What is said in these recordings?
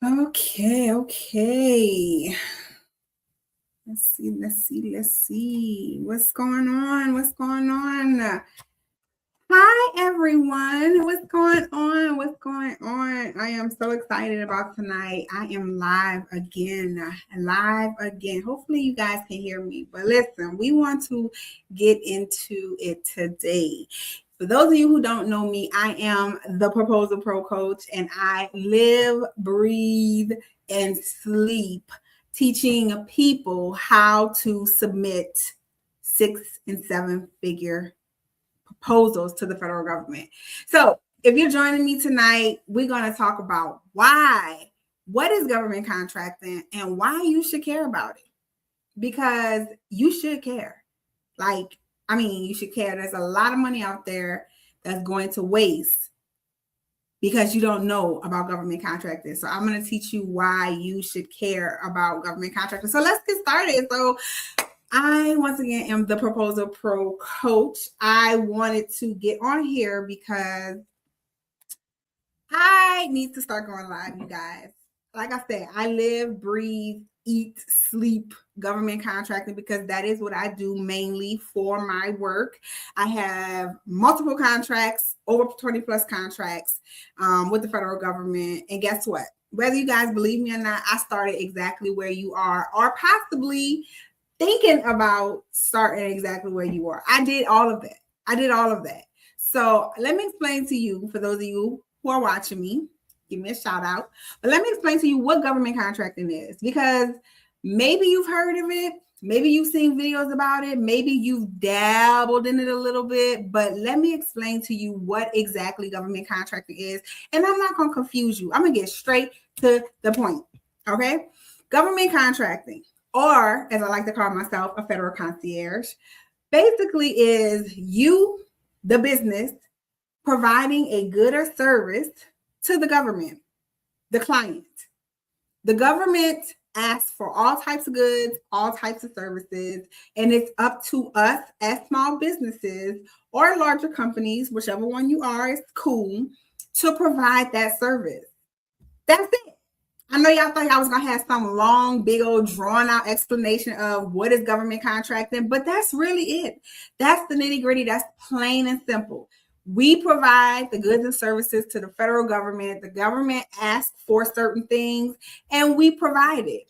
Okay. Let's see. What's going on? Hi, everyone. What's going on? I am so excited about tonight. I am live again. Hopefully, you guys can hear me. But listen, we want to get into it today. For those of you who don't know me, I am the Proposal Pro Coach, and I live, breathe, and sleep teaching people how to submit 6 and 7 figure proposals to the federal government. So if you're joining me tonight, we're going to talk about what is government contracting, and why you should care about it. Because you should care. You should care. There's a lot of money out there that's going to waste because you don't know about government contracting. So I'm going to teach you why you should care about government contracting. So let's get started. So I, once again, am the Proposal Pro Coach. I wanted to get on here because I need to start going live, you guys. Like I said, I live, breathe, eat, sleep government contracting because that is what I do mainly for my work. I have multiple contracts, over 20 plus contracts with the federal government. And guess what? Whether you guys believe me or not, I started exactly where you are, or possibly thinking about starting exactly where you are. I did all of that. So let me explain to you, for those of you who are watching me, give me a shout out. But let me explain to you what government contracting is, because maybe you've heard of it. Maybe you've seen videos about it. Maybe you've dabbled in it a little bit, but let me explain to you what exactly government contracting is. And I'm not going to confuse you. I'm going to get straight to the point. Okay. Government contracting, or as I like to call myself, a federal concierge, basically is you, the business, providing a good or service to the government, the client. The government asks for all types of goods, all types of services, and it's up to us as small businesses or larger companies, whichever one you are is cool, to provide that service. That's it. I know y'all thought I was going to have some long, big old drawn out explanation of what is government contracting, but that's really it. That's the nitty gritty. That's plain and simple. We provide the goods and services to the federal government. The government asks for certain things and we provide it.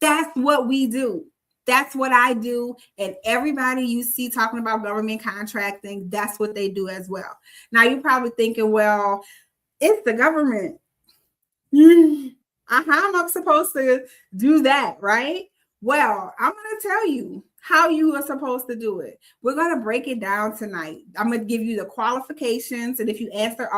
That's what we do. That's what I do. And everybody you see talking about government contracting, that's what they do as well. Now you're probably thinking, well, it's the government. How am I supposed to do that, right? Well, I'm going to tell you how you are supposed to do it. We're going to break it down tonight. I'm going to give you the qualifications. And if you answer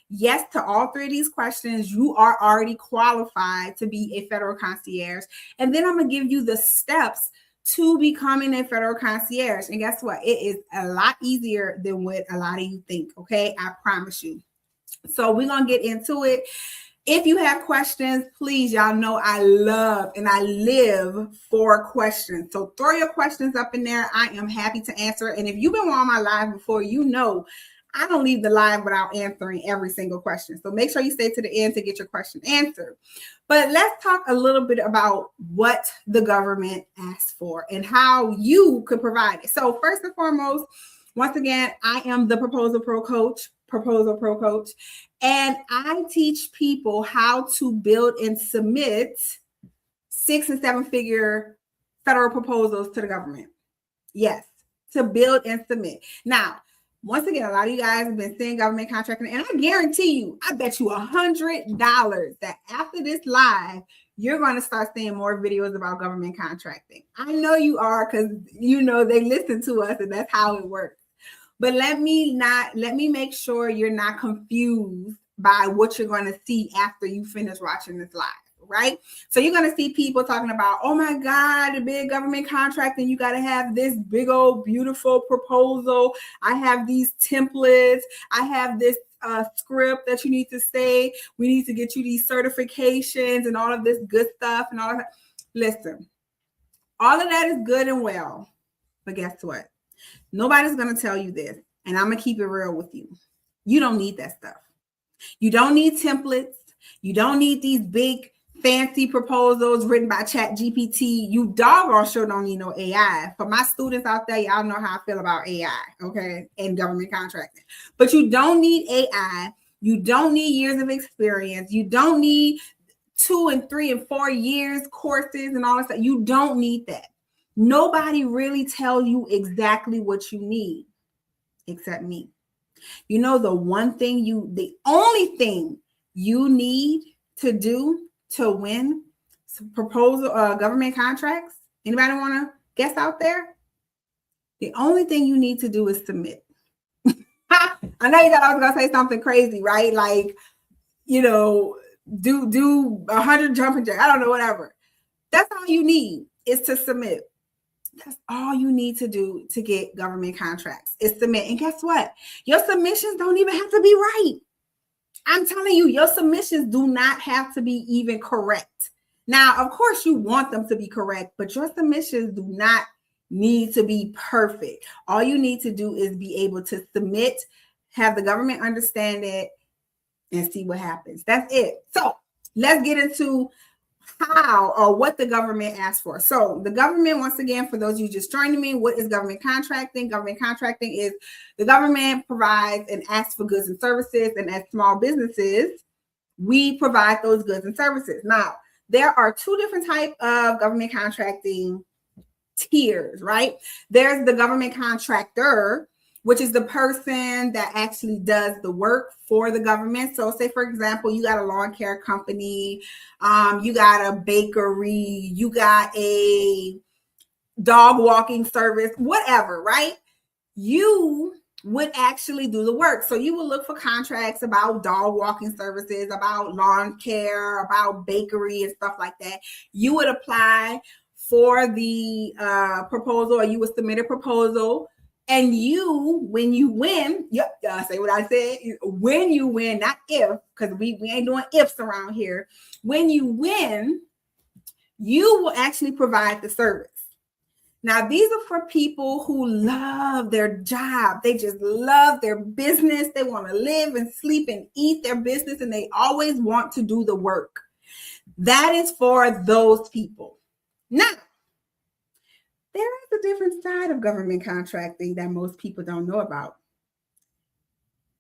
yes to all 3 of these questions, you are already qualified to be a federal concierge. And then I'm going to give you the steps to becoming a federal concierge. And guess what? It is a lot easier than what a lot of you think. Okay. I promise you. So we're going to get into it. If you have questions, please, y'all know I love and I live for questions. So throw your questions up in there. I am happy to answer. And if you've been on my live before, you know I don't leave the live without answering every single question. So make sure you stay to the end to get your question answered. But let's talk a little bit about what the government asks for and how you could provide it. So first and foremost, once again, I am the Proposal Pro Coach. And I teach people how to build and submit 6 and 7 figure federal proposals to the government. Yes, to build and submit. Now, once again, a lot of you guys have been seeing government contracting, and I guarantee you, I bet you $100 that after this live, you're going to start seeing more videos about government contracting. I know you are, because you know they listen to us, and that's how it works. But let me make sure you're not confused by what you're going to see after you finish watching this live, right? So you're going to see people talking about, oh my God, the big government contract, and you got to have this big old beautiful proposal. I have these templates. I have this script that you need to say. We need to get you these certifications and all of this good stuff and all of that. Listen, all of that is good and well, but guess what? Nobody's going to tell you this, and I'm going to keep it real with you. You don't need that stuff. You don't need templates. You don't need these big fancy proposals written by ChatGPT. You doggone sure don't need no AI. For my students out there, y'all know how I feel about AI, okay, and government contracting. But you don't need AI. You don't need years of experience. You don't need 2 and 3 and 4 years courses and all that stuff. You don't need that. Nobody really tells you exactly what you need except me. You know, the only thing you need to do to win proposal government contracts. Anybody want to guess out there? The only thing you need to do is submit. I know you thought I was going to say something crazy, right? Like, you know, do 100 jumping jacks. I don't know, whatever. That's all you need is to submit. That's all you need to do to get government contracts is submit. And guess what? Your submissions don't even have to be right. I'm telling you, your submissions do not have to be even correct. Now, of course, you want them to be correct, but your submissions do not need to be perfect. All you need to do is be able to submit, have the government understand it, and see what happens. That's it. So let's get into how or what the government asks for. So the government, once again, for those of you just joining me, what is government contracting? Government contracting is the government provides and asks for goods and services, and as small businesses, we provide those goods and services. Now, there are 2 different types of government contracting tiers, right? There's the government contractor, which is the person that actually does the work for the government. So say, for example, you got a lawn care company, you got a bakery, you got a dog walking service, whatever, right? You would actually do the work. So you would look for contracts about dog walking services, about lawn care, about bakery and stuff like that. You would apply for the proposal, or you would submit a proposal. And you, when you win, say what I said, when you win, not if, because we ain't doing ifs around here. When you win, you will actually provide the service. Now, these are for people who love their job. They just love their business. They want to live and sleep and eat their business, and they always want to do the work. That is for those people. Now, there is a different side of government contracting that most people don't know about.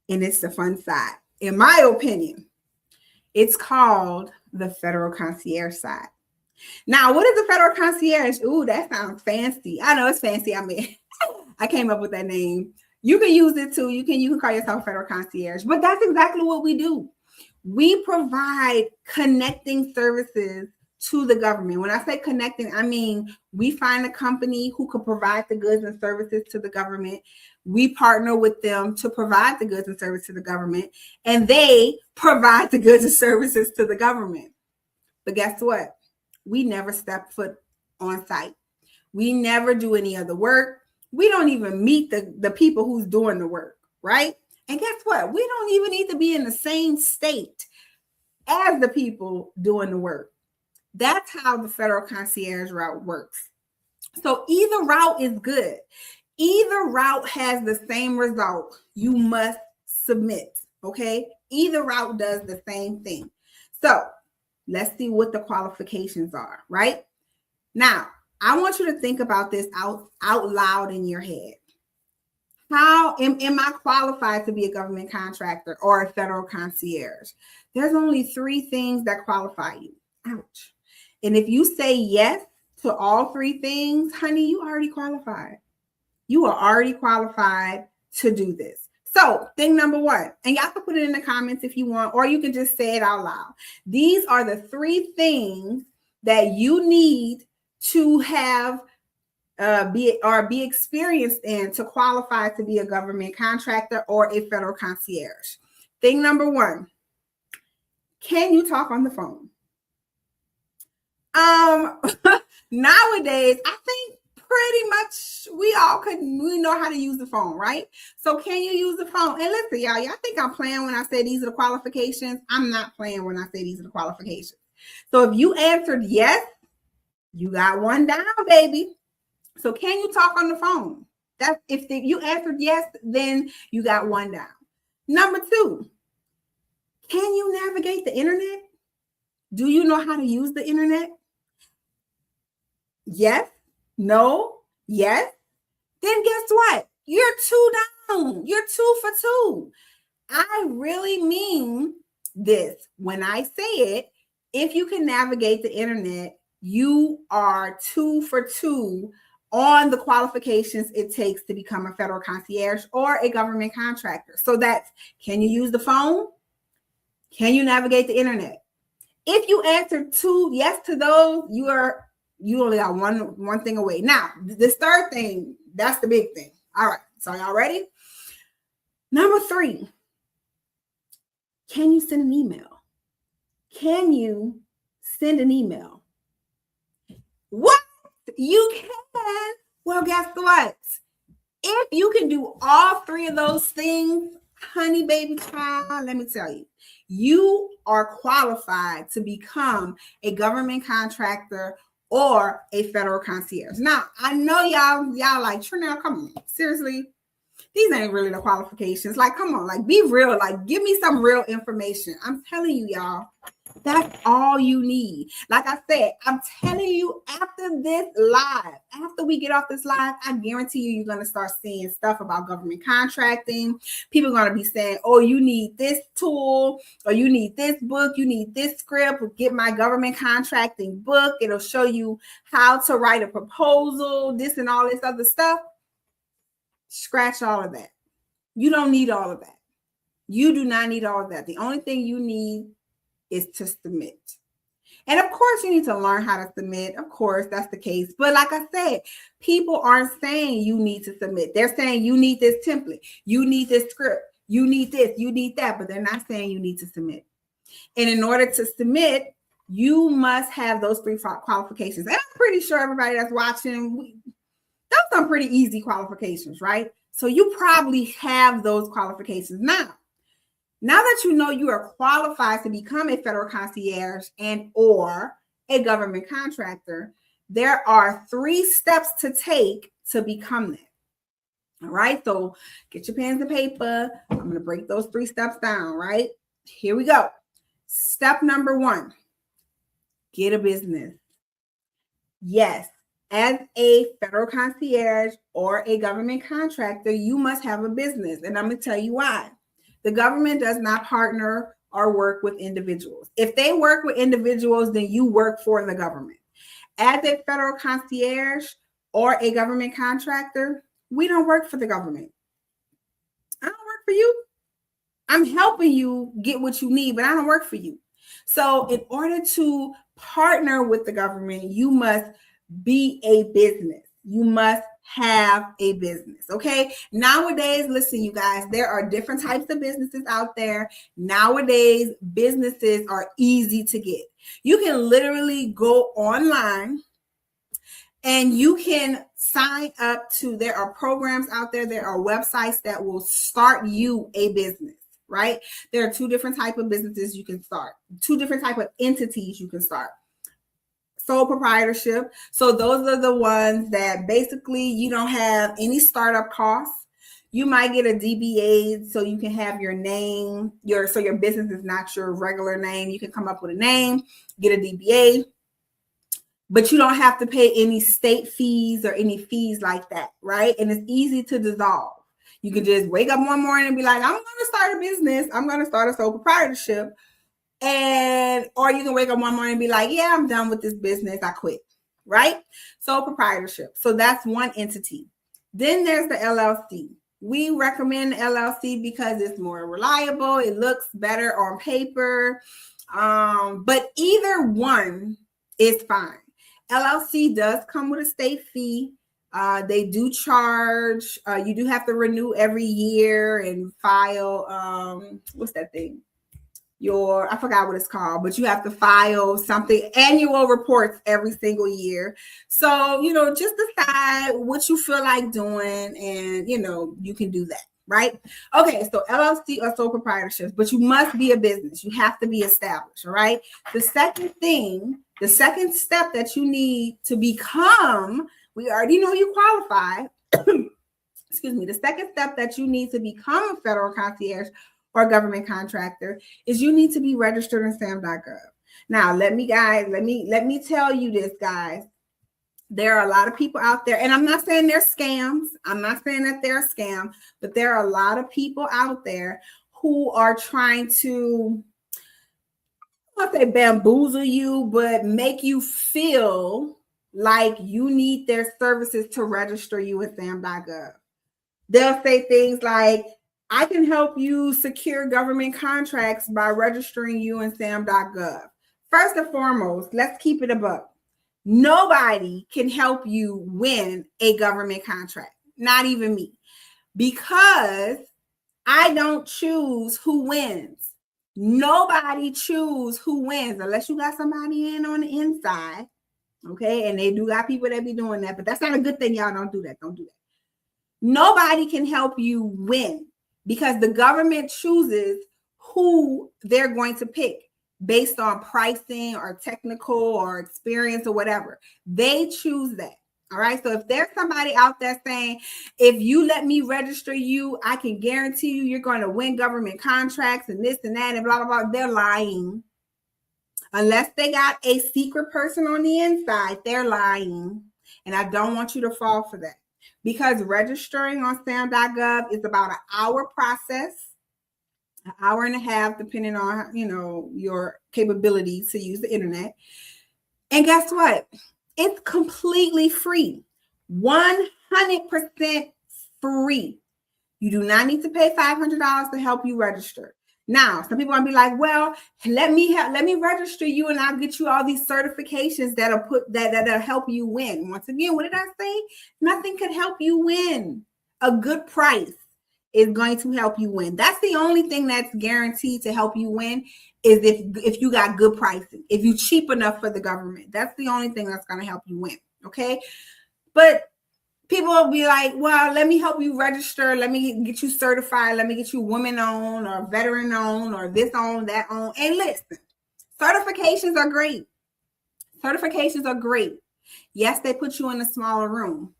And it's the fun side. In my opinion, it's called the Federal Concierge side. Now, what is the Federal Concierge? Ooh, that sounds fancy. I know it's fancy. I mean, I came up with that name. You can use it too. You can call yourself Federal Concierge, but that's exactly what we do. We provide connecting services to the government. When I say connecting, I mean we find a company who could provide the goods and services to the government. We partner with them to provide the goods and services to the government, and they provide the goods and services to the government. But guess what? We never step foot on site. We never do any other work. We don't even meet the people who's doing the work, right? And guess what? We don't even need to be in the same state as the people doing the work. That's how the Federal Concierge route works. So either route is good. Either route has the same result. You must submit, okay? Either route does the same thing. So let's see what the qualifications are, right? Now, I want you to think about this out loud in your head. How am I qualified to be a government contractor or a federal concierge? There's only 3 things that qualify you. Ouch. And if you say yes to all 3 things, honey, you already qualified. You are already qualified to do this. So thing number 1, and y'all can put it in the comments if you want, or you can just say it out loud. These are the 3 things that you need to have be experienced in to qualify to be a government contractor or a federal concierge. Thing number 1, can you talk on the phone? Nowadays, I think pretty much we know how to use the phone, right? So can you use the phone? And listen, y'all think I'm playing when I say these are the qualifications. I'm not playing when I say these are the qualifications. So if you answered yes, you got 1 down, baby. So can you talk on the phone? That's if you answered yes, then you got 1 down. Number 2, can you navigate the internet? Do you know how to use the internet? Yes, no, yes. Then guess what? You're 2 down. You're 2 for 2. I really mean this when I say it. If you can navigate the internet, you are 2 for 2 on the qualifications it takes to become a federal concierge or a government contractor. So that's, can you use the phone? Can you navigate the internet? If you answer 2 yes to those, you only got one thing away. Now, this third thing, that's the big thing. All right, so y'all ready? Number 3, can you send an email? Can you send an email? What? You can. Well, guess what? If you can do all 3 of those things, honey, baby child, let me tell you, you are qualified to become a government contractor or a federal concierge. Now, I know y'all like, Trenell, come on, seriously, these ain't really the qualifications. Like, come on, like, be real. Like, give me some real information. I'm telling you, y'all, that's all you need. Like I said, I'm telling you, after this live, after we get off this live, I guarantee you're going to start seeing stuff about government contracting. People are going to be saying, oh, you need this tool, or you need this book, you need this script. Get my government contracting book. It'll show you how to write a proposal, this and all this other stuff. Scratch all of that. You don't need all of that. You do not need all of that. The only thing you need is to submit. And of course, you need to learn how to submit. Of course, that's the case. But like I said, people aren't saying you need to submit. They're saying you need this template. You need this script. You need this. You need that. But they're not saying you need to submit. And in order to submit, you must have those 3 qualifications. And I'm pretty sure everybody that's watching, those are some pretty easy qualifications, right? So you probably have those qualifications now. Now that you know you are qualified to become a federal concierge and or a government contractor, there are 3 steps to take to become that. All right, so get your pens and paper. I'm going to break those 3 steps down, right? Here we go. Step number 1, get a business. Yes, as a federal concierge or a government contractor, you must have a business. And I'm going to tell you why. The government does not partner or work with individuals. If they work with individuals, then you work for the government. As a federal concierge or a government contractor, we don't work for the government. I don't work for you. I'm helping you get what you need, but I don't work for you. So in order to partner with the government, you must be a business. You must have a business. Okay. Nowadays, listen, you guys, there are different types of businesses out there. Nowadays, businesses are easy to get. You can literally go online and you can sign up to, there are programs out there. There are websites that will start you a business, right? There are 2 different types of businesses you can start, 2 different types of entities you can start. Sole proprietorship. So those are the ones that basically you don't have any startup costs. You might get a DBA so you can have your name, so your business is not your regular name. You can come up with a name, get a DBA, but you don't have to pay any state fees or any fees like that, right? And it's easy to dissolve. You can just wake up one morning and be like, I'm going to start a business. I'm going to start a sole proprietorship. Or you can wake up one morning and be like, yeah, I'm done with this business. I quit, right? Sole proprietorship. So that's one entity. Then there's the LLC. We recommend LLC because it's more reliable. It looks better on paper. But either one is fine. LLC does come with a state fee. They do charge. You do have to renew every year and file. What's that thing? I forgot what it's called, but you have to file something, annual reports every single year. So, just decide what you feel like doing and, you can do that, right? Okay, so LLC or sole proprietorships, but you must be a business. You have to be established, all right? The second step that you need to become, we already know you qualify. Excuse me. The second step that you need to become a federal concierge or government contractor is you need to be registered in SAM.gov. Now, let me tell you this, guys. There are a lot of people out there, and I'm not saying they're scams. I'm not saying that they're a scam, but there are a lot of people out there who are trying to, I don't say bamboozle you, but make you feel like you need their services to register you with SAM.gov. They'll say things like, I can help you secure government contracts by registering you in SAM.gov. First and foremost, let's keep it above. Nobody can help you win a government contract, not even me, because I don't choose who wins. Nobody choose who wins unless you got somebody in on the inside. Okay. And they do got people that be doing that, but that's not a good thing. Y'all don't do that. Don't do that. Nobody can help you win because the government chooses who they're going to pick based on pricing or technical or experience or whatever. They choose that. All right. So if there's somebody out there saying, if you let me register you, I can guarantee you you're going to win government contracts and this and that and blah, blah, blah, they're lying. Unless they got a secret person on the inside, they're lying. And I don't want you to fall for that. Because registering on SAM.gov is about an hour process, an hour and a half, depending on, your capabilities to use the internet. And guess what? It's completely free, 100% free. You do not need to pay $500 to help you register. Now, some people are gonna be like, well, let me register you and I'll get you all these certifications that'll help you win. Once again, what did I say? Nothing could help you win. A good price is going to help you win. That's the only thing that's guaranteed to help you win is if you got good pricing, if you're cheap enough for the government. That's the only thing that's gonna help you win. Okay. But people will be like, well, let me help you register. Let me get you certified. Let me get you woman-owned or veteran-owned or this on, that on. And listen, certifications are great. Certifications are great. Yes, they put you in a smaller room.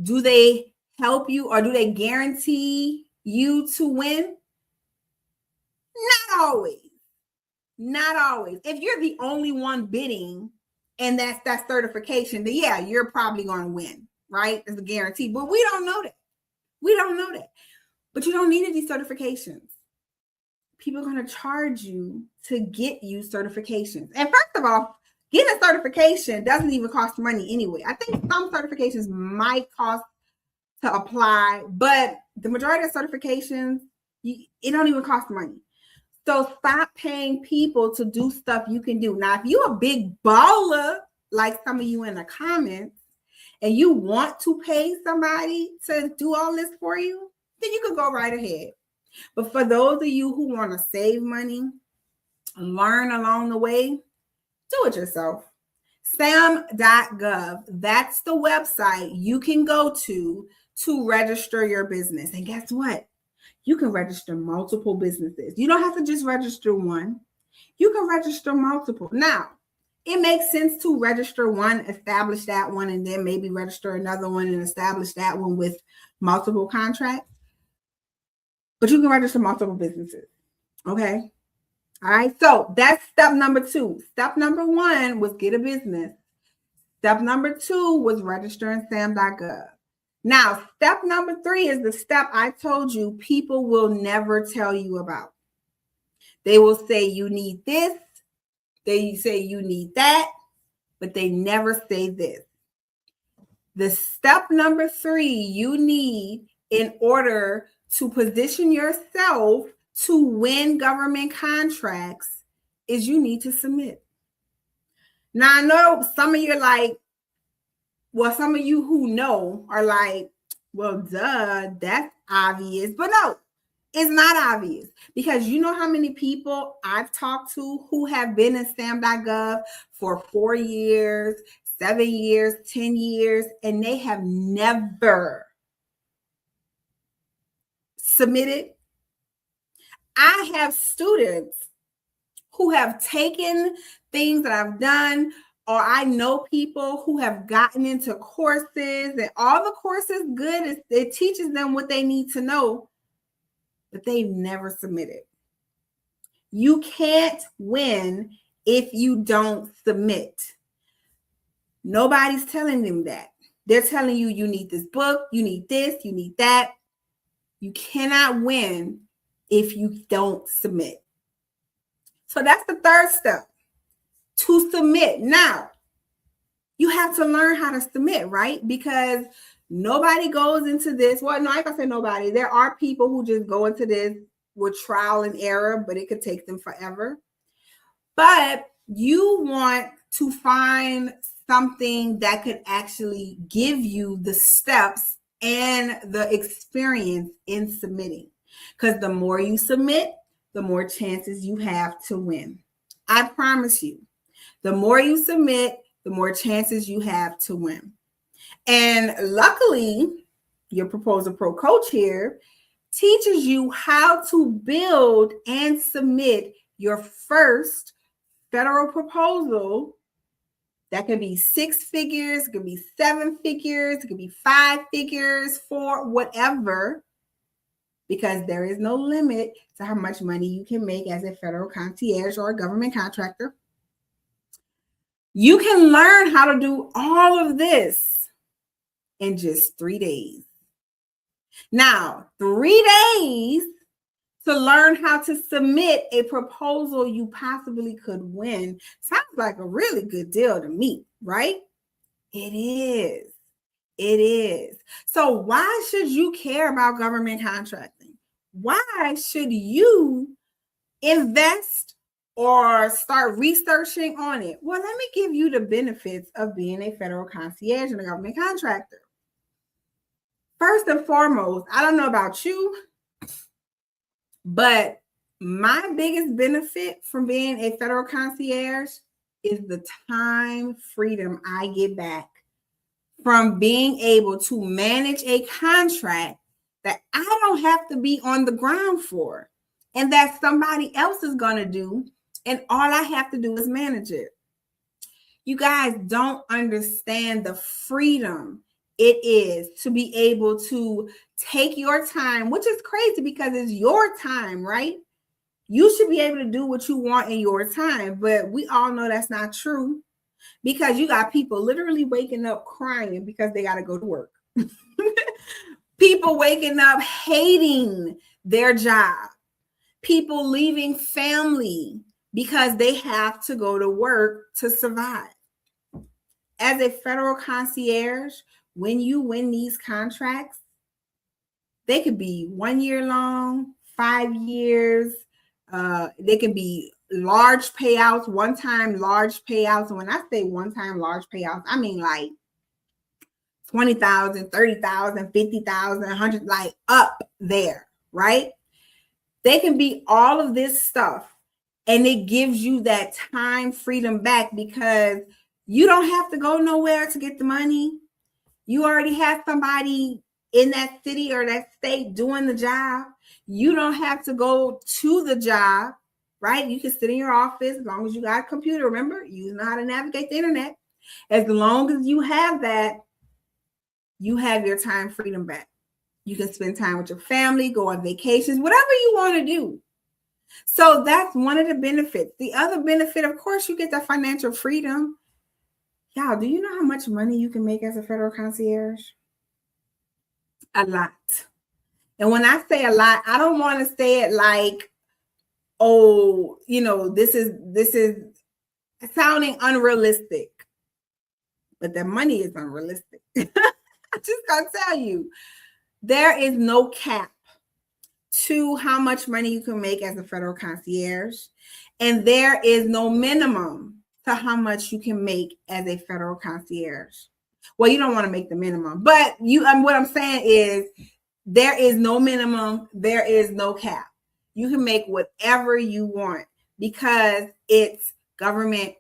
Do they help you or do they guarantee you to win? Not always. Not always. If you're the only one bidding and that's that certification, then yeah, you're probably going to win. Right? It's a guarantee, but we don't know that. We don't know that. But you don't need these certifications. People are going to charge you to get you certifications. And first of all, getting a certification doesn't even cost money anyway. I think some certifications might cost to apply, but the majority of certifications, it don't even cost money. So stop paying people to do stuff you can do. Now, if you're a big baller, like some of you in the comments, and you want to pay somebody to do all this for you, then you can go right ahead. But for those of you who want to save money, learn along the way, do it yourself. SAM.gov, that's the website you can go to register your business. And guess what? You can register multiple businesses. You don't have to just register one. You can register multiple. Now, it makes sense to register one, establish that one, and then maybe register another one and establish that one with multiple contracts. But you can register multiple businesses. Okay. All right. So that's step number 2. Step number 1 was get a business. Step number 2 was register in SAM.gov. Now, step number 3 is the step I told you people will never tell you about. They will say you need this. They say you need that, but they never say this. The step number 3 you need in order to position yourself to win government contracts is you need to submit. Now, I know some of you are like, well, some of you who know are like, well, duh, that's obvious. But no, it's not obvious because you know how many people I've talked to who have been in SAM.gov for 4 years, 7 years, 10 years, and they have never submitted. I have students who have taken things that I've done, or I know people who have gotten into courses, and all the courses good. It teaches them what they need to know, but they've never submitted. You can't win if you don't submit. Nobody's telling them that. They're telling you, you need this book, you need this, you need that. You cannot win if you don't submit. So that's the third step, to submit. Now, you have to learn how to submit, right? Because nobody goes into this. Well, no, I can say nobody. There are people who just go into this with trial and error, but it could take them forever. But you want to find something that could actually give you the steps and the experience in submitting. Because the more you submit, the more chances you have to win. I promise you, the more you submit, the more chances you have to win. And luckily, your Proposal Pro coach here teaches you how to build and submit your first federal proposal. That could be 6 figures, it could be 7 figures, it could be 5 figures, 4, whatever, because there is no limit to how much money you can make as a federal concierge or a government contractor. You can learn how to do all of this in just 3 days. Now, 3 days to learn how to submit a proposal you possibly could win sounds like a really good deal to me, right? It is. It is. So why should you care about government contracting? Why should you invest or start researching on it? Well, let me give you the benefits of being a federal concierge and a government contractor. First and foremost, I don't know about you, but my biggest benefit from being a federal concierge is the time freedom I get back from being able to manage a contract that I don't have to be on the ground for and that somebody else is going to do, and all I have to do is manage it. You guys don't understand the freedom it is to be able to take your time, which is crazy because it's your time, right? You should be able to do what you want in your time, but we all know that's not true because you got people literally waking up crying because they got to go to work. People waking up hating their job. People leaving family because they have to go to work to survive. As a federal concierge, when you win these contracts, they could be 1 year long, 5 years. They can be large payouts, one-time large payouts. And when I say one-time large payouts, I mean like 20,000, 30,000, 50,000, 100, like up there, right? They can be all of this stuff. And it gives you that time freedom back because you don't have to go nowhere to get the money. You already have somebody in that city or that state doing the job. You don't have to go to the job, right? You can sit in your office as long as you got a computer. Remember, you know how to navigate the internet. As long as you have that, you have your time freedom back. You can spend time with your family, go on vacations, whatever you want to do. So that's one of the benefits. The other benefit, of course, you get the financial freedom. Y'all, do you know how much money you can make as a federal concierge? A lot. And when I say a lot, I don't want to say it like, oh, you know, this is sounding unrealistic. But the money is unrealistic. I'm just gonna tell you, there is no cap to how much money you can make as a federal concierge, and there is no minimum to how much you can make as a federal concierge. Well, you don't want to make the minimum, but what I'm saying is there is no minimum, there is no cap. You can make whatever you want because it's government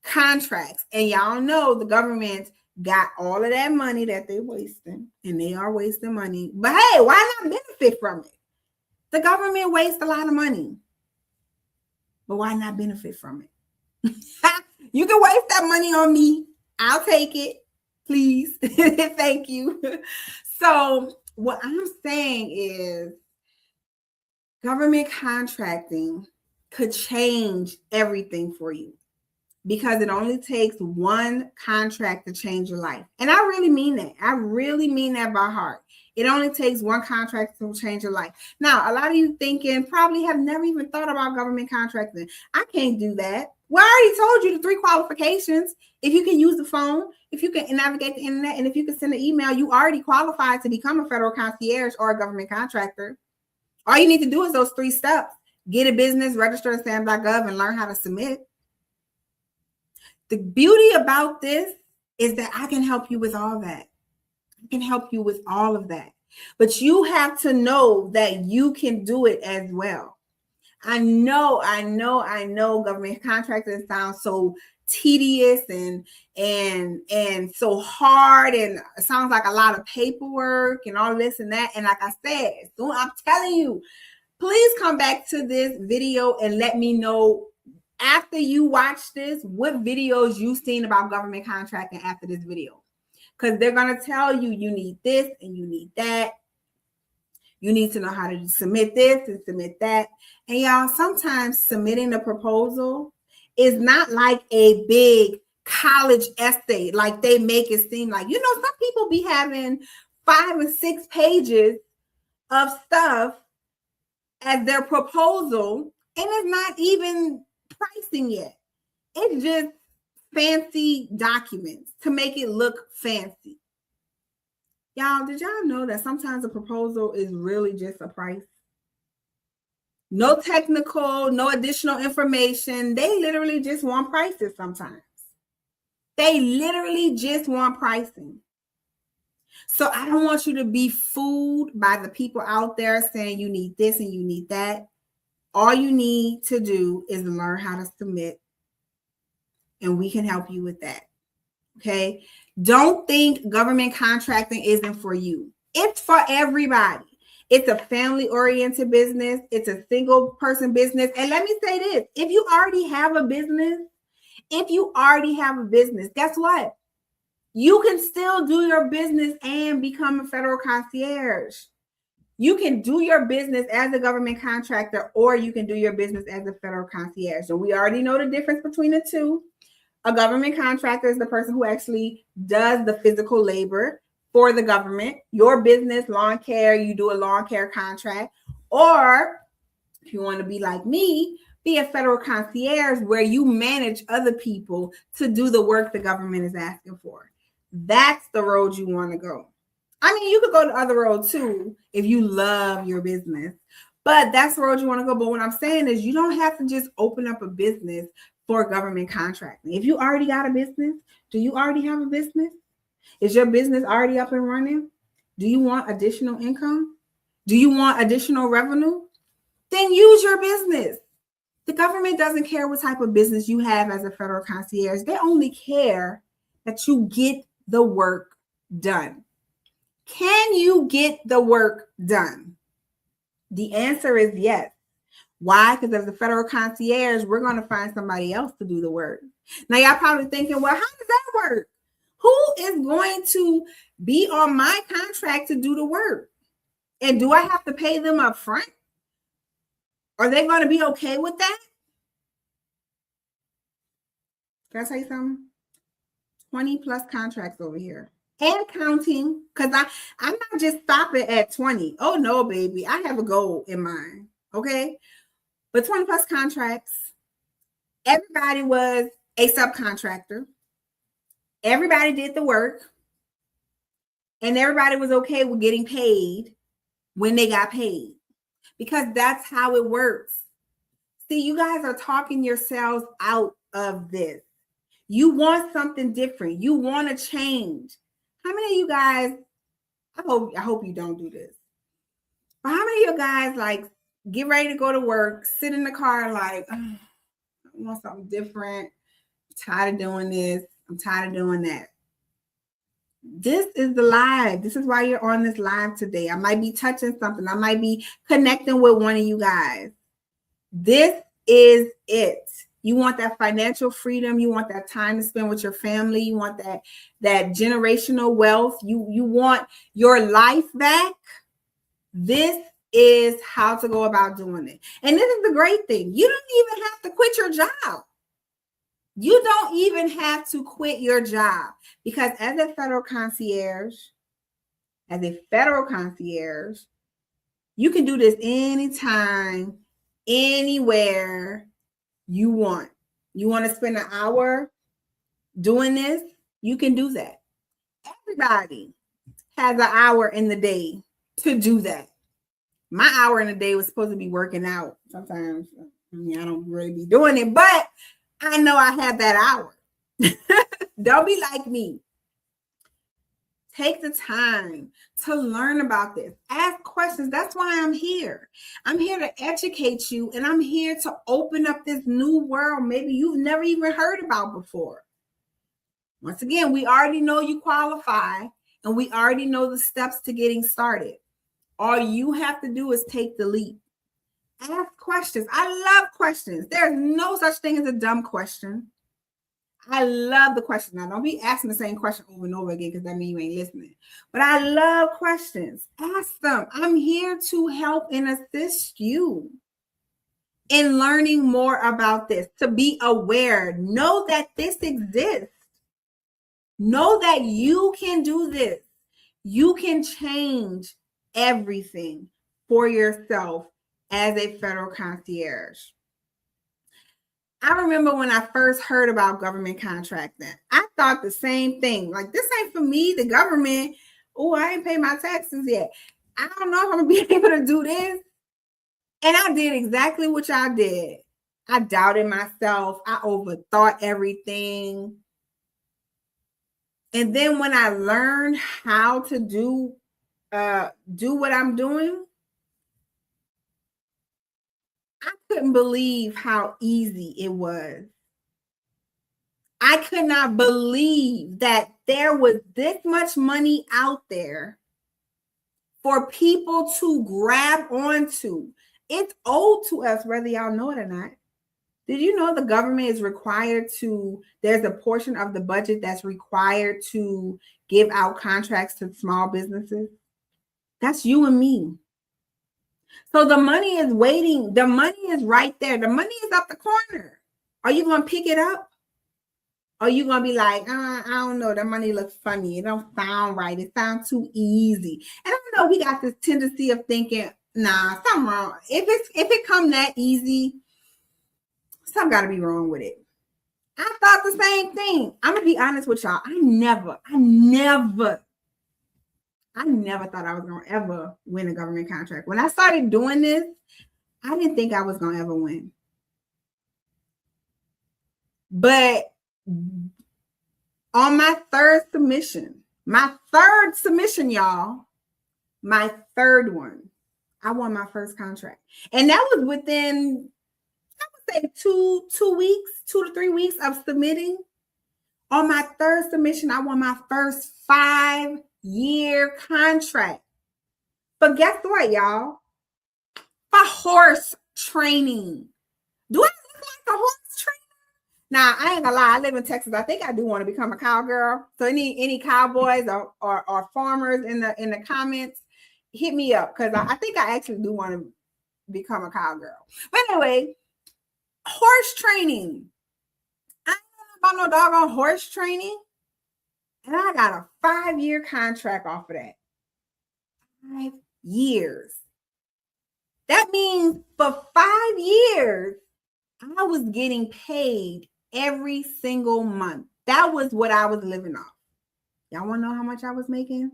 contracts, and y'all know the government got all of that money that they're wasting, and they are wasting money. But hey, why not benefit from it? The government wastes a lot of money, but why not benefit from it? You can waste that money on me. I'll take it, please. Thank you. So what I'm saying is government contracting could change everything for you, because it only takes one contract to change your life. And I really mean that. I really mean that by heart. It only takes one contract to change your life. Now, a lot of you thinking probably have never even thought about government contracting. I can't do that. Well, I already told you the 3 qualifications. If you can use the phone, if you can navigate the internet, and if you can send an email, you already qualified to become a federal concierge or a government contractor. All you need to do is those 3 steps. Get a business, register at SAM.gov, and learn how to submit. The beauty about this is that I can help you with all that. I can help you with all of that. But you have to know that you can do it as well. I know government contracting sounds so tedious and so hard, and it sounds like a lot of paperwork and all this and that. And like I said, so I'm telling you, please come back to this video and let me know after you watch this what videos you've seen about government contracting after this video. Because they're going to tell you, you need this and you need that. You need to know how to submit this and submit that. And y'all, sometimes submitting a proposal is not like a big college essay like they make it seem like. You know, some people be having 5 and 6 pages of stuff as their proposal, and it's not even pricing yet. It's just fancy documents to make it look fancy. Y'all, did y'all know that sometimes a proposal is really just a price? No technical, no additional information. They literally just want prices sometimes. They literally just want pricing. So I don't want you to be fooled by the people out there saying you need this and you need that. All you need to do is learn how to submit, and we can help you with that. Okay? Don't think government contracting isn't for you. It's for everybody. It's a family-oriented business. It's a single-person business. And let me say this. If you already have a business, guess what? You can still do your business and become a federal concierge. You can do your business as a government contractor, or you can do your business as a federal concierge. So we already know the difference between the two. A government contractor is the person who actually does the physical labor for the government. Your business, lawn care, you do a lawn care contract. Or if you want to be like me, be a federal concierge where you manage other people to do the work the government is asking for. That's the road you want to go. I mean, you could go the other road too if you love your business, but that's the road you want to go. But what I'm saying is you don't have to just open up a business for government contracting. If you already got a business, do you already have a business? Is your business already up and running? Do you want additional income? Do you want additional revenue? Then use your business. The government doesn't care what type of business you have as a federal concierge. They only care that you get the work done. Can you get the work done? The answer is yes. Why? Because as a federal concierge, we're going to find somebody else to do the work. Now, y'all probably thinking, well, how does that work? Who is going to be on my contract to do the work? And do I have to pay them up front? Are they going to be okay with that? Can I tell you something? 20 plus contracts over here. And counting, because I'm not just stopping at 20. Oh, no, baby. I have a goal in mind. Okay? But 20 plus contracts, everybody was a subcontractor. Everybody did the work. And everybody was okay with getting paid when they got paid. Because that's how it works. See, you guys are talking yourselves out of this. You want something different. You want to change. How many of you guys, I hope you don't do this. But how many of you guys like get ready to go to work, sit in the car like, oh, I want something different. I'm tired of doing this. I'm tired of doing that. This is the live. This is why you're on this live today. I might be touching something. I might be connecting with one of you guys. This is it. You want that financial freedom. You want that time to spend with your family. You want that generational wealth. You want your life back. This is how to go about doing it. And this is the great thing. You don't even have to quit your job. You don't even have to quit your job, because as a federal concierge, you can do this anytime, anywhere you want. You want to spend an hour doing this, you can do that. Everybody has an hour in the day to do that. My hour in the day was supposed to be working out. Sometimes I don't really be doing it, but I know I have that hour. Don't be like me. Take the time to learn about this. Ask questions. That's why I'm here. I'm here to educate you, and I'm here to open up this new world maybe you've never even heard about before. Once again, we already know you qualify, and we already know the steps to getting started. All you have to do is take the leap. Ask questions. I love questions. There's no such thing as a dumb question. I love the question. Now, don't be asking the same question over and over again, because that means you ain't listening. But I love questions. Ask them. I'm here to help and assist you in learning more about this, to be aware. Know that this exists. Know that you can do this. You can change everything for yourself as a federal concierge. I remember when I first heard about government contracting, I thought the same thing. Like, this ain't for me, the government. Oh, I ain't paid my taxes yet. I don't know if I'm going to be able to do this. And I did exactly what y'all did. I doubted myself. I overthought everything. And then when I learned how to do what I'm doing, I couldn't believe how easy it was. I could not believe that there was this much money out there for people to grab onto. It's owed to us, whether y'all know it or not. Did you know the government is required to, there's a portion of the budget that's required to give out contracts to small businesses? That's you and me. So the money is waiting. The money is right there. The money is up the corner. Are you going to pick it up? Or are you going to be like, I don't know, that money looks funny. It don't sound right. It sounds too easy. And I don't know, we got this tendency of thinking, nah, something wrong. If it come that easy, something got to be wrong with it. I thought the same thing. I'm going to be honest with y'all. I never thought I was going to ever win a government contract. When I started doing this, I didn't think I was going to ever win. But on my third submission, y'all, my third one, I won my first contract. And that was within, I would say 2 to 3 weeks of submitting. On my third submission, I won my first 5-year contract. But guess what, y'all? For horse training. Do I look like a horse trainer? Now, I ain't gonna lie, I live in Texas. I think I do want to become a cowgirl. So any cowboys or farmers in the comments, hit me up, because I think I actually do want to become a cowgirl. But anyway, horse training. I ain't know about no doggone horse training. And I got a 5-year contract off of that. 5 years. That means for 5 years, I was getting paid every single month. That was what I was living off. Y'all want to know how much I was making?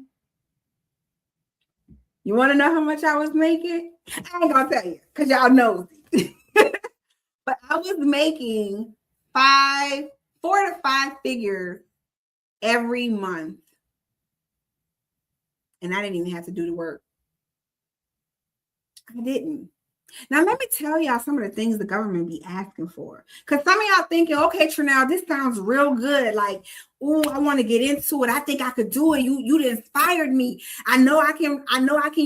You want to know how much I was making? I ain't going to tell you, because y'all know. But I was making 4 to 5 figures every month. And I didn't even have to do the work. I didn't. Now, let me tell y'all some of the things the government be asking for. Because some of y'all thinking, okay, Trenell, this sounds real good. Like, oh, I want to get into it. I think I could do it. You inspired me. I know I can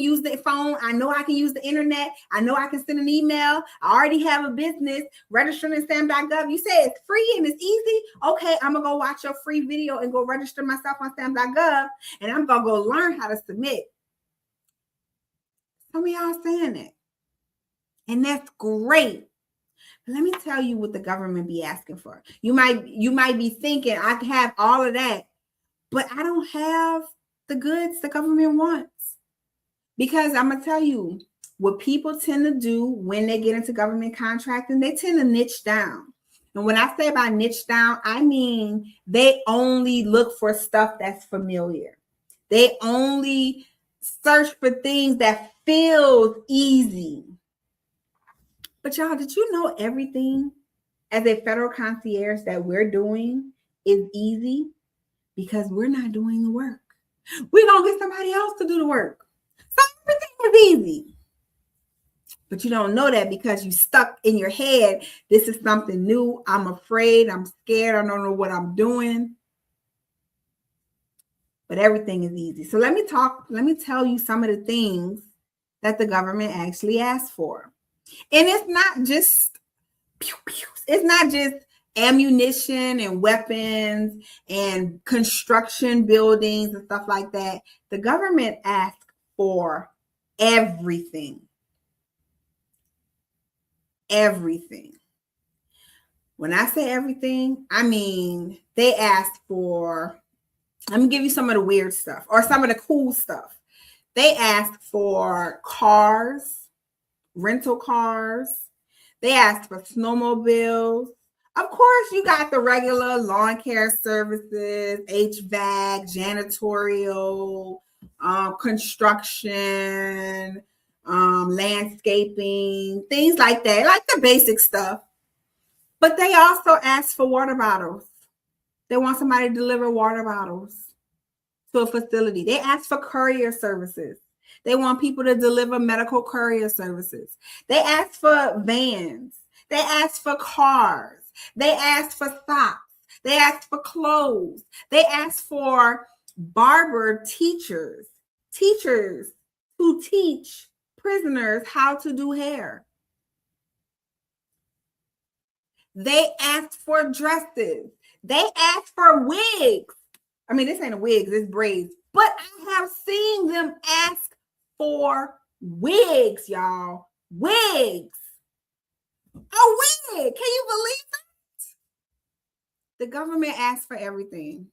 use the phone. I know I can use the internet. I know I can send an email. I already have a business registering in SAM.gov. You say it's free and it's easy. Okay, I'm going to go watch your free video and go register myself on SAM.gov. And I'm going to go learn how to submit. Some of y'all saying it. And that's great. But let me tell you what the government be asking for. You might be thinking, I have all of that, but I don't have the goods the government wants. Because I'm going to tell you, what people tend to do when they get into government contracting, they tend to niche down. And when I say about niche down, I mean they only look for stuff that's familiar. They only search for things that feels easy. But y'all, did you know everything as a federal concierge that we're doing is easy? Because we're not doing the work. We're going to get somebody else to do the work. So everything is easy. But you don't know that because you stuck in your head. This is something new. I'm afraid. I'm scared. I don't know what I'm doing. But everything is easy. So let me tell you some of the things that the government actually asks for. And it's not just ammunition and weapons and construction buildings and stuff like that. The government asks for everything. Everything. When I say everything, I mean they ask for, let me give you some of the weird stuff or some of the cool stuff. They ask for cars, rental cars. They ask for snowmobiles. Of course, you got the regular lawn care services, HVAC, janitorial, construction, landscaping, things like that, like the basic stuff. But they also ask for water bottles. They want somebody to deliver water bottles to a facility. They ask for courier services. They want people to deliver medical courier services. They ask for vans. They ask for cars. They ask for socks. They ask for clothes. They ask for barber teachers who teach prisoners how to do hair. They ask for dresses. They ask for wigs. I mean, this ain't a wig, it's braids. But I have seen them ask for wigs, y'all. Wigs. A wig. Can you believe that? The government asks for everything.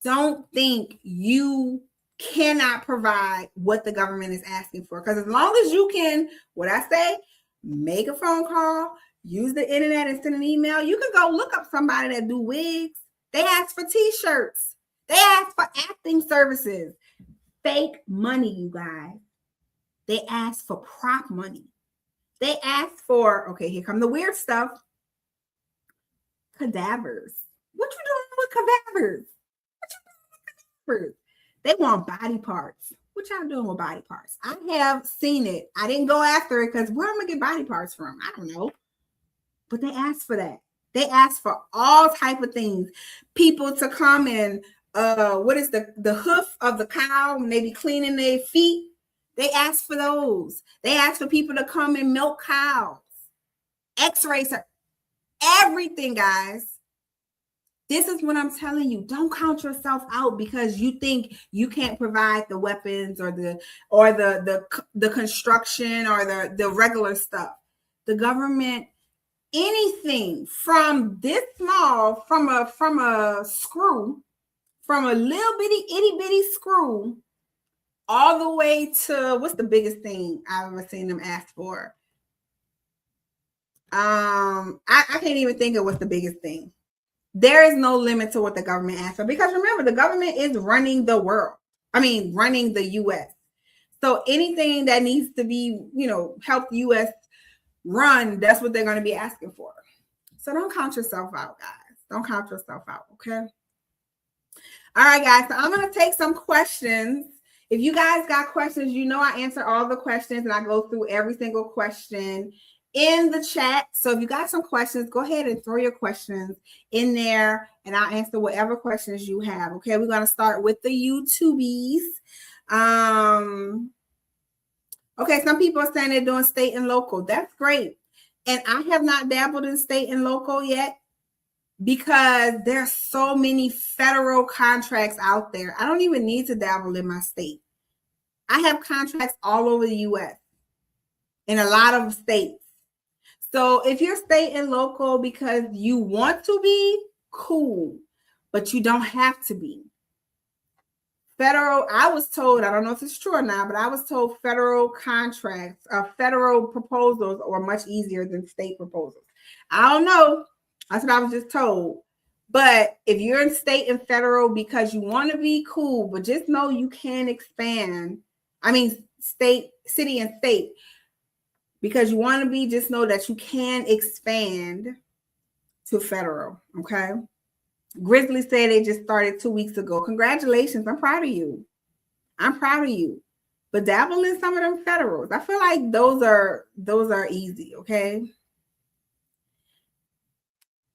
Don't think you cannot provide what the government is asking for. Because as long as you can, what I say, make a phone call, use the internet and send an email, you can go look up somebody that do wigs. They ask for t-shirts. They ask for acting services. Fake money, you guys. They ask for prop money. They ask for, okay, here come the weird stuff. Cadavers. What you doing with cadavers? They want body parts. What y'all doing with body parts? I have seen it. I didn't go after it because where am I gonna get body parts from? I don't know. But they ask for that. They ask for all type of things. People to come and what is the hoof of the cow when they be cleaning their feet? They ask for those. They ask for people to come and milk cows. X-rays, everything, guys. This is what I'm telling you. Don't count yourself out because you think you can't provide the weapons or the construction or the regular stuff. The government, anything from this small, from a screw, from a little bitty itty bitty screw, all the way to what's the biggest thing I've ever seen them ask for? I can't even think of what's the biggest thing. There is no limit to what the government asks for because remember, the government is running the world. I mean, running the U.S. So anything that needs to be, help the U.S. run, that's what they're going to be asking for. So don't count yourself out, guys. Don't count yourself out, okay? All right, guys. So I'm going to take some questions. If you guys got questions, I answer all the questions and I go through every single question in the chat. So if you got some questions, go ahead and throw your questions in there and I'll answer whatever questions you have. Okay, we're going to start with the YouTubies. Okay, some people are saying they're doing state and local. That's great. And I have not dabbled in state and local yet because there's so many federal contracts out there. I don't even need to dabble in my state. I have contracts all over the U.S. in a lot of states. So if you're state and local because you want to be, cool, but you don't have to be. Federal, I was told, I don't know if it's true or not, but I was told federal contracts, federal proposals are much easier than state proposals. I don't know. That's what I was just told. But if you're in state and federal because you want to be, cool, but just know you can expand. I mean, state, city, and state. Because you want to be, just know that you can expand to federal, okay? Grizzly said they just started 2 weeks ago. Congratulations. I'm proud of you. I'm proud of you. But dabble in some of them federals. I feel like those are easy, okay?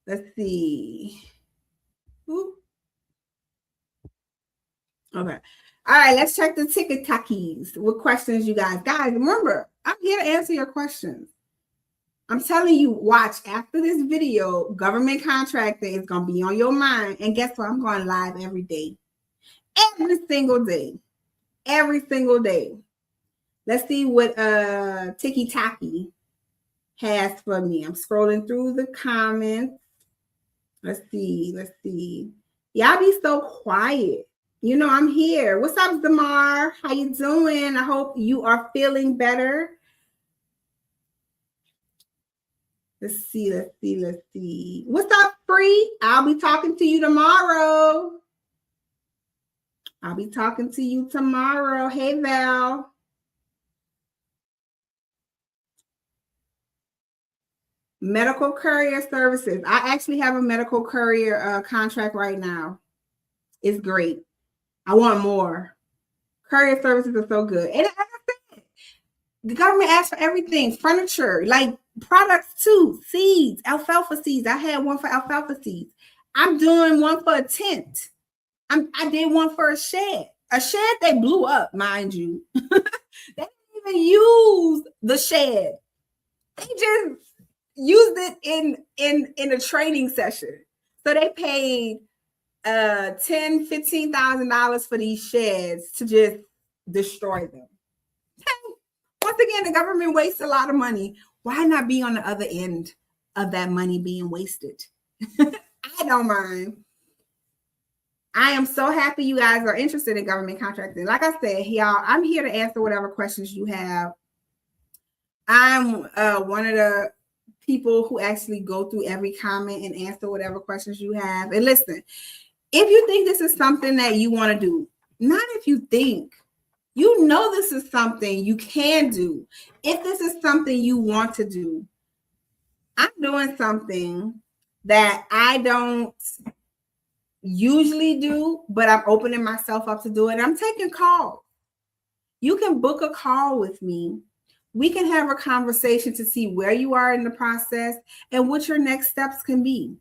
Let's see. Ooh. Okay. All right, let's check the ticket talkies with questions, you guys. Guys, remember, I'm here to answer your questions. I'm telling you, watch after this video, government contracting is going to be on your mind. And guess what? I'm going live every day. Every single day. Every single day. Let's see what Tiki Taki has for me. I'm scrolling through the comments. Let's see. Let's see. Y'all be so quiet. You know, I'm here. What's up, Zamar? How you doing? I hope you are feeling better. Let's see. Let's see. Let's see. What's up, Free? I'll be talking to you tomorrow. I'll be talking to you tomorrow. Hey, Val. Medical courier services. I actually have a medical courier contract right now. It's great. I want more. Courier services are so good. And as I said, the government asks for everything. Furniture, like products too. Seeds, alfalfa seeds. I had one for alfalfa seeds. I'm doing one for a tent. I did one for a shed. A shed they blew up, mind you. They didn't even use the shed. They just used it in a training session. So they paid $10,000-$15,000 for these sheds to just destroy them. Once again, the government wastes a lot of money. Why not be on the other end of that money being wasted? I don't mind. I am so happy you guys are interested in government contracting. Like I said, y'all, I'm here to answer whatever questions you have. I'm one of the people who actually go through every comment and answer whatever questions you have. And listen, if you think this is something that you want to do, not if you think, you know this is something you can do. If this is something you want to do, I'm doing something that I don't usually do, but I'm opening myself up to do it. I'm taking calls. You can book a call with me. We can have a conversation to see where you are in the process and what your next steps can be.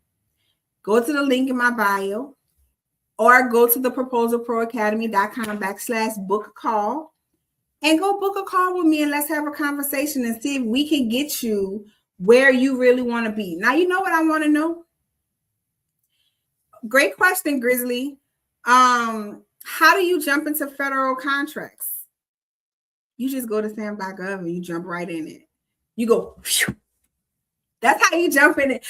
Go to the link in my bio or go to the proposalproacademy.com/book a call and go book a call with me and let's have a conversation and see if we can get you where you really want to be. Now, you know what I want to know? Great question, Grizzly. How do you jump into federal contracts? You just go to SAM.gov and you jump right in it. You go, phew. That's how you jump in it.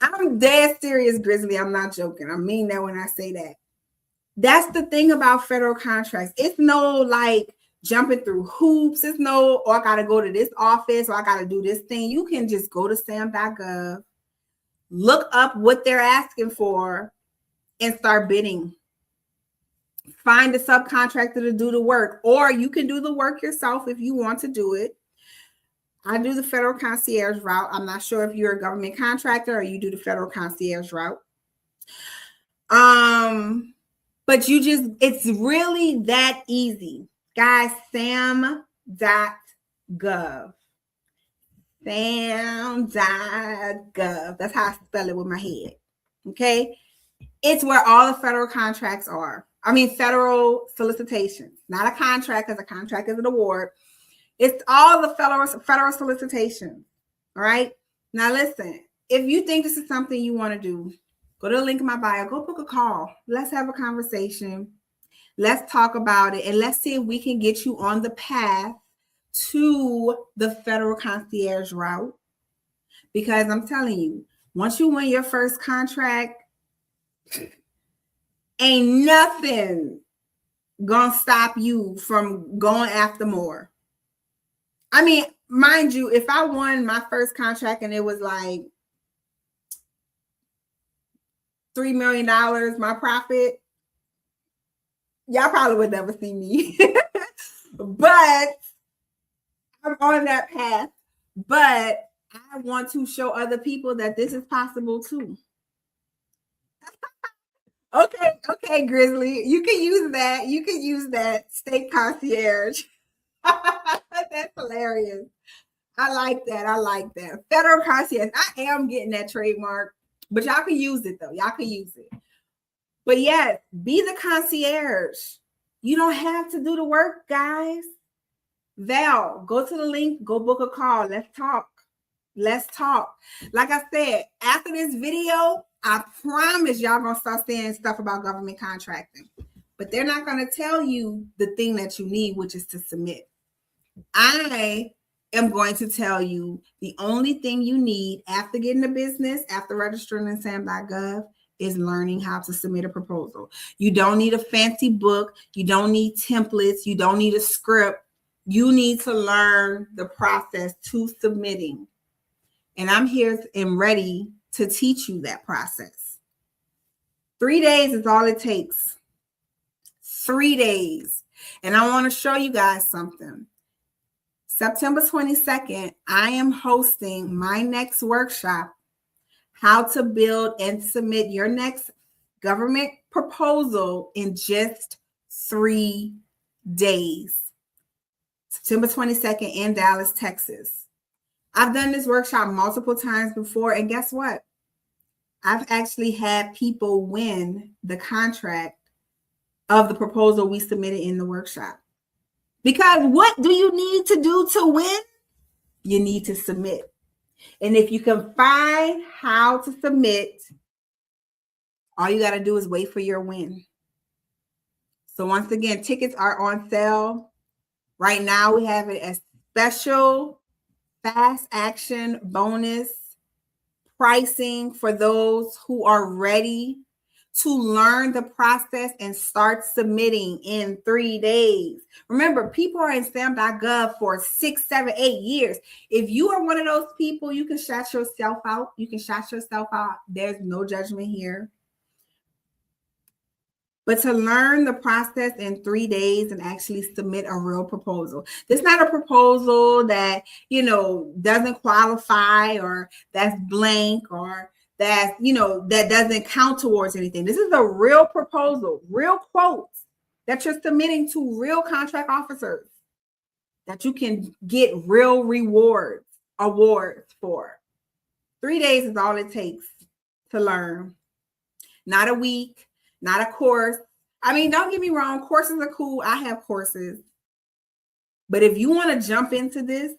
I'm dead serious, Grizzly. I'm not joking. I mean that when I say that. That's the thing about federal contracts. It's no like jumping through hoops. It's no, I got to go to this office or I got to do this thing. You can just go to SAM.gov, look up what they're asking for, and start bidding. Find a subcontractor to do the work, or you can do the work yourself if you want to do it. I do the Federal Concierge route. I'm not sure if you're a government contractor or you do the Federal Concierge route. But it's really that easy. Guys, SAM.gov. SAM.gov. That's how I spell it with my head. Okay? It's where all the federal contracts are. I mean, federal solicitations. Not a contract, because a contract is an award. It's all the federal solicitations. All right? Now, listen. If you think this is something you want to do, go to the link in my bio. Go book a call. Let's have a conversation. Let's talk about it, and let's see if we can get you on the path to the Federal Concierge route. Because I'm telling you, once you win your first contract, ain't nothing gonna stop you from going after more. I mean, mind you, if I won my first contract and it was like $3 million, my profit, y'all probably would never see me. But I'm on that path. But I want to show other people that this is possible too. Okay, Grizzly. You can use that. You can use that state concierge. That's hilarious. I like that. Federal concierge. I am getting that trademark, but y'all can use it though. Y'all can use it. But yes, be the concierge. You don't have to do the work, guys. Val, go to the link, go book a call. Let's talk. Like I said, after this video, I promise y'all gonna start saying stuff about government contracting. But they're not gonna tell you the thing that you need, which is to submit. I am going to tell you the only thing you need after getting a business, after registering in SAM.gov, is learning how to submit a proposal. You don't need a fancy book. You don't need templates. You don't need a script. You need to learn the process to submitting. And I'm here and ready to teach you that process. 3 days is all it takes. 3 days. And I want to show you guys something. September 22nd, I am hosting my next workshop, how to build and submit your next government proposal in just 3 days. September 22nd in Dallas, Texas. I've done this workshop multiple times before, and guess what? I've actually had people win the contract of the proposal we submitted in the workshop. Because what do you need to do to win? You need to submit. And if you can find how to submit, all you got to do is wait for your win. So once again, tickets are on sale. Right now, we have a special fast action bonus pricing for those who are ready to learn the process and start submitting in 3 days. Remember, people are in SAM.gov for 6, 7, 8 years. If you are one of those people, you can shout yourself out. There's no judgment here. But to learn the process in 3 days and actually submit a real proposal. This is not a proposal that, doesn't qualify or that's blank or that doesn't count towards anything. This is a real proposal, real quotes that you're submitting to real contract officers that you can get real awards for. 3 days is all it takes to learn. Not a week, not a course. I mean, don't get me wrong, courses are cool. I have courses. But if you want to jump into this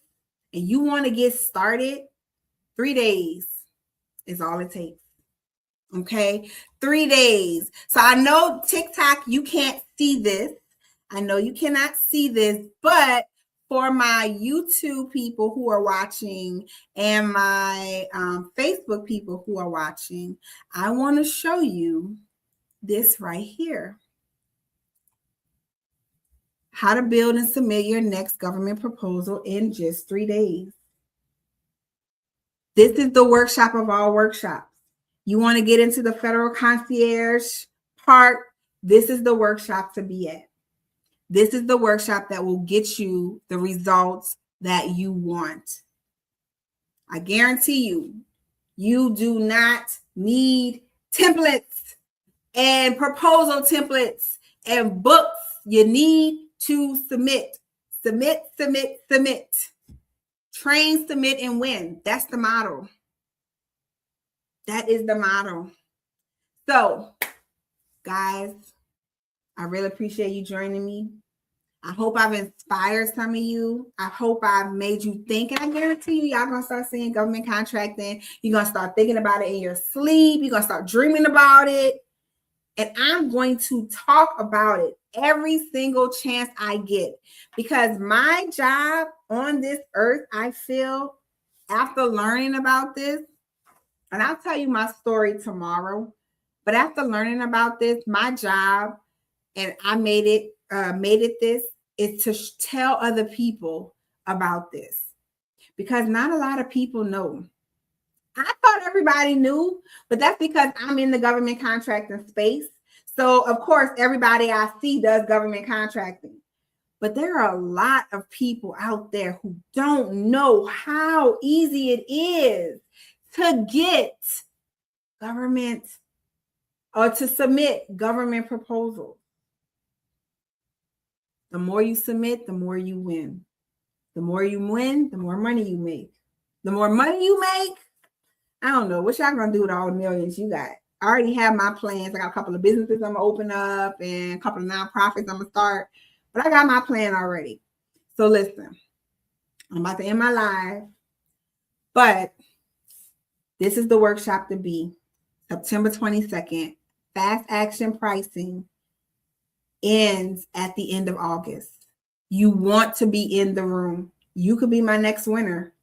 and you want to get started, 3 days is all it takes. Okay, 3 days. So I know TikTok, you can't see this. I know you cannot see this, but for my YouTube people who are watching and my Facebook people who are watching, I want to show you this right here. How to build and submit your next government proposal in just 3 days. This is the workshop of all workshops. You want to get into the Federal Concierge part, this is the workshop to be at. This is the workshop that will get you the results that you want. I guarantee you, you do not need templates and proposal templates and books. You need to submit. Train, submit, and win. That's the model. That is the model. So, guys, I really appreciate you joining me. I hope I've inspired some of you. I hope I've made you think. And I guarantee you, y'all going to start seeing government contracting. You're going to start thinking about it in your sleep. You're going to start dreaming about it. And I'm going to talk about it every single chance I get, because my job on this earth, I feel, after learning about this, and I'll tell you my story tomorrow, but after learning about this, my job, and I made it this, is to tell other people about this, because not a lot of people know. I thought everybody knew, but that's because I'm in the government contracting space. So, of course, everybody I see does government contracting. But there are a lot of people out there who don't know how easy it is to get government or to submit government proposals. The more you submit, the more you win. The more you win, the more money you make. The more money you make, I don't know what y'all gonna do with all the millions you got. I already have my plans. I got a couple of businesses I'm gonna open up and a couple of nonprofits I'm gonna start, but I got my plan already. So listen, I'm about to end my live, but this is the workshop to be. September 22nd, fast action pricing ends at the end of August. You want to be in the room. You could be my next winner.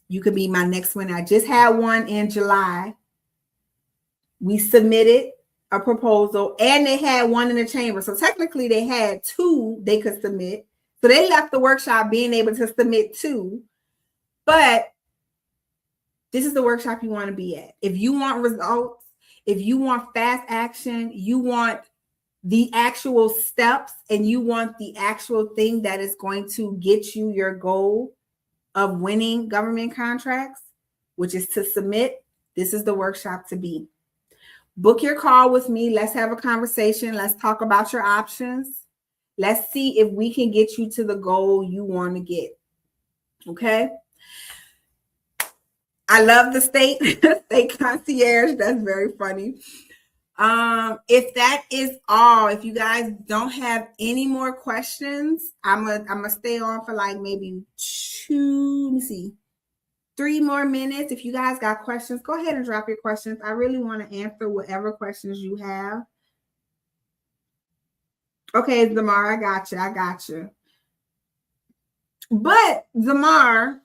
You could be my next winner. I just had one in July. We submitted a proposal and they had one in the chamber. So technically they had two they could submit. So they left the workshop being able to submit two. But this is the workshop you want to be at. If you want results, if you want fast action, you want the actual steps, and you want the actual thing that is going to get you your goal of winning government contracts, which is to submit, this is the workshop to be. Book your call with me. Let's have a conversation. Let's talk about your options. Let's see if we can get you to the goal you want to get. Okay? I love the state concierge. That's very funny. If that is all, if you guys don't have any more questions, I'm gonna stay on for like maybe 3 more minutes. If you guys got questions, go ahead and drop your questions. I really want to answer whatever questions you have. Okay, Zamar, I got you. But Zamar,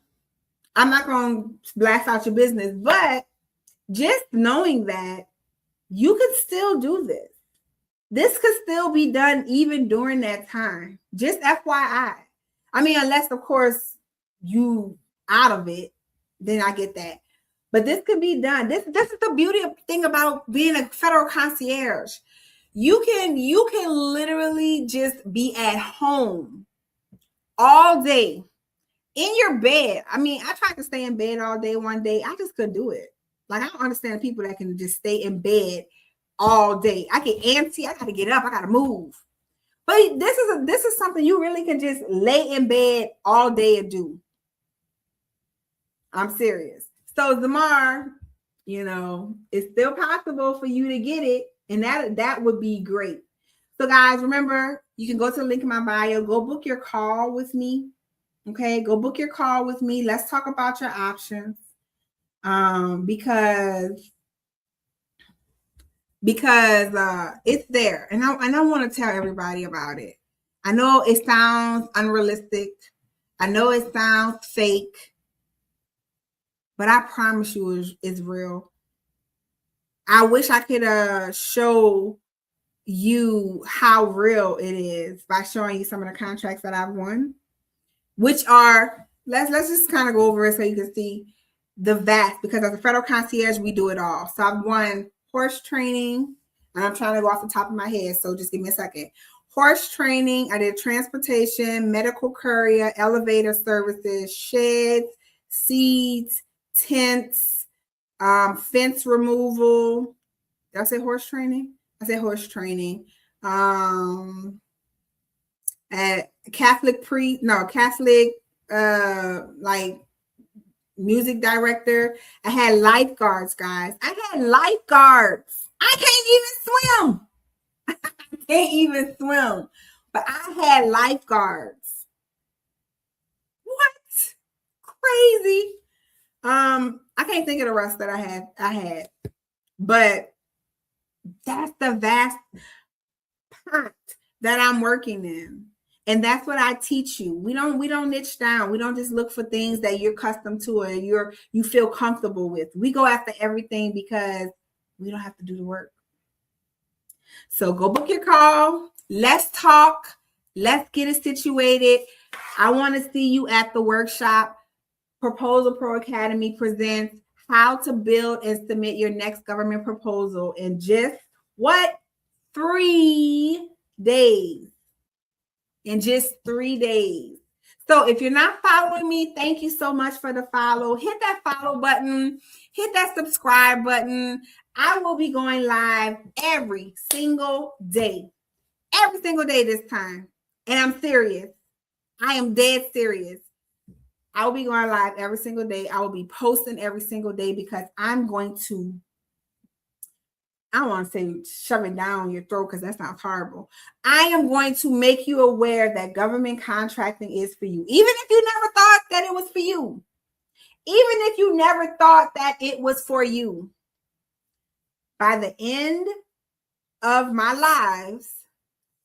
I'm not gonna blast out your business, but just knowing that you could still do this. This could still be done even during that time. Just FYI. I mean, unless, of course, you out of it, then I get that. But this could be done. This is the beauty of thing about being a federal concierge. You can literally just be at home all day in your bed. I mean, I tried to stay in bed all day one day. I just couldn't do it. Like, I don't understand people that can just stay in bed all day. I get antsy. I got to get up. I got to move. But this is something you really can just lay in bed all day and do. I'm serious. So Zamar, it's still possible for you to get it, and that would be great. So guys, remember, you can go to the link in my bio. Go book your call with me. Okay, go book your call with me. Let's talk about your options. Because it's there, and I want to tell everybody about it. I know it sounds unrealistic. I know it sounds fake, but I promise you it's real. I wish I could show you how real it is by showing you some of the contracts that I've won, which are, let's just kind of go over it so you can see the vast, because as a federal concierge, we do it all. So I've won horse training, and I'm trying to go off the top of my head, so just give me a second. Horse training, I did transportation, medical courier, elevator services, sheds, seeds, tents, fence removal. Did I say horse training? I said horse training. At Catholic like music director. I had lifeguards, guys. I had lifeguards. I can't even swim. I can't even swim. But I had lifeguards. What? Crazy. I can't think of the rest that I had. But That's the vast pot that I'm working in. And that's what I teach you. We don't niche down. We don't just look for things that you're accustomed to or you feel comfortable with. We go after everything because we don't have to do the work. So go book your call. Let's talk. Let's get it situated. I want to see you at the workshop. Proposal Pro Academy presents how to build and submit your next government proposal in just what? 3 days. In just 3 days. So if you're not following me, thank you so much for the follow. Hit that follow button. Hit that subscribe button. I will be going live every single day. Every single day this time. And I'm serious. I am dead serious. I will be going live every single day. I will be posting every single day because I'm going to, I don't want to say shove it down your throat because that sounds horrible. I am going to make you aware that government contracting is for you. Even if you never thought that it was for you. Even if you never thought that it was for you. By the end of my lives,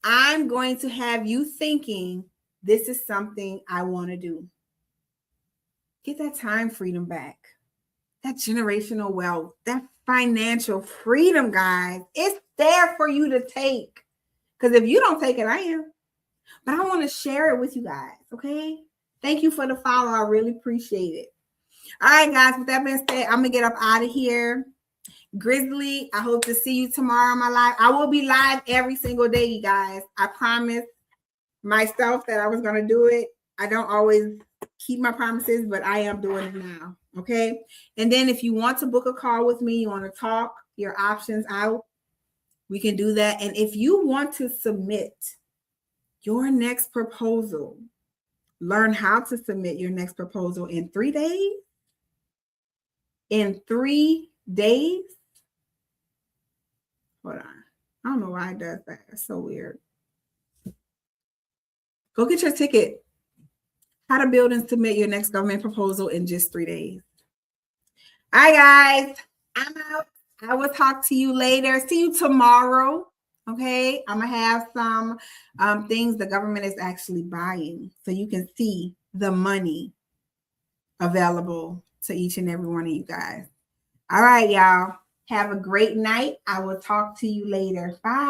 I'm going to have you thinking, this is something I want to do. Get that time freedom back. That generational wealth, that financial freedom, guys. It's there for you to take. Because if you don't take it, I am. But I want to share it with you guys, okay? Thank you for the follow. I really appreciate it. All right, guys. With that being said, I'm going to get up out of here. Grizzly, I hope to see you tomorrow on my live. I will be live every single day, you guys. I promised myself that I was going to do it. I don't always keep my promises, but I am doing it now. Okay. And then if you want to book a call with me, you want to talk your options out, we can do that. And if you want to submit your next proposal, learn how to submit your next proposal in 3 days. In 3 days. Hold on. I don't know why it does that. It's so weird. Go get your ticket. How to build and submit your next government proposal in just 3 days. All right, guys. I'm out. I will talk to you later. See you tomorrow. Okay. I'm going to have some things the government is actually buying so you can see the money available to each and every one of you guys. All right, y'all. Have a great night. I will talk to you later. Bye.